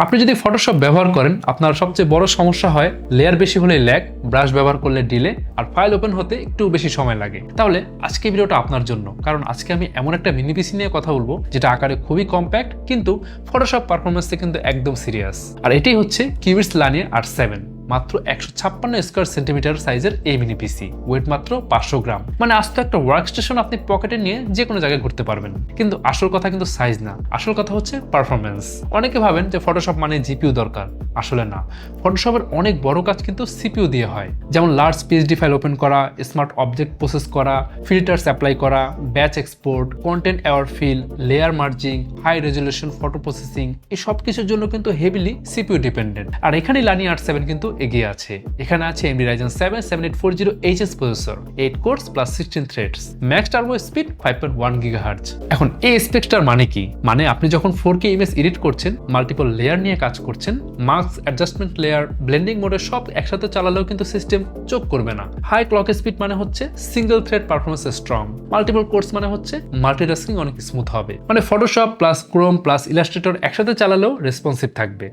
আপনি যদি ফটোশপ ব্যবহার করেন, আপনার সবচেয়ে বড় সমস্যা হয় লেয়ার বেশি হলে ল্যাগ, ব্রাশ ব্যবহার করলে ডিলে, আর ফাইল ওপেন হতে একটু বেশি সময় লাগে। তাহলে আজকে ভিডিওটা আপনার জন্য, কারণ আজকে আমি এমন একটা মিনি পিসি নিয়ে কথা বলবো যেটা আকারে খুবই কম্প্যাক্ট কিন্তু ফটোশপ পারফরমেন্সে কিন্তু একদম সিরিয়াস। আর এটাই হচ্ছে কিউবিটস লানিয়ার R7, মাত্র 156 স্কয়ার সেন্টিমিটার সাইজের এই মিনি পিসি, ওয়েট মাত্র 500 গ্রাম। মানে আস্ত একটা ওয়ার্ক স্টেশন আপনি পকেটে নিয়ে যে কোনো জায়গায় ঘুরতে পারবেন। কিন্তু আসল কথা কিন্তু সাইজ না, আসল কথা হচ্ছে পারফরমেন্স। অনেকে ভাবেন যে ফটোশপ মানে জিপিইউ দরকার, আসলে না। ফটোশপের অনেক বড় কাজ কিন্তু সিপিইউ দিয়ে হয়, যেমন লার্জ পিএইচডি ফাইল ওপেন করা, স্মার্ট অবজেক্ট প্রসেস করা, ফিল্টার্স অ্যাপ্লাই করা, batch export, content aware fill, layer merging, high resolution photo processing, এই সব কিছুর জন্য কিন্তু হেভিলি সিপিইউ ডিপেন্ডেন্ট। আর এখানে লানিয়ার R7 কিন্তু এগিয়ে আছে। এখানে আছে AMD Ryzen 7 7840HS processor, 8 cores plus 16 threads, max turbo speed 5.1 GHz। এখন এই স্পেকটার মানে কি? মানে আপনি যখন 4K ইমেজ এডিট করছেন, মাল্টিপল লেয়ার নিয়ে কাজ করছেন, মাস্ক, অ্যাডজাস্টমেন্ট লেয়ার, ব্লেন্ডিং মোডে সব একসাথে চালালেও কিন্তু সিস্টেম চোখ করবে না। হাই ক্লক স্পিড মানে হচ্ছে single thread performance strong, multiple course মানে হচ্ছে মাল্টিটাস্কিং অনেক স্মুথ হবে। মানে Photoshop plus Chrome plus Illustrator একসাথে চালালেও রেসপন্সিভ থাকবে।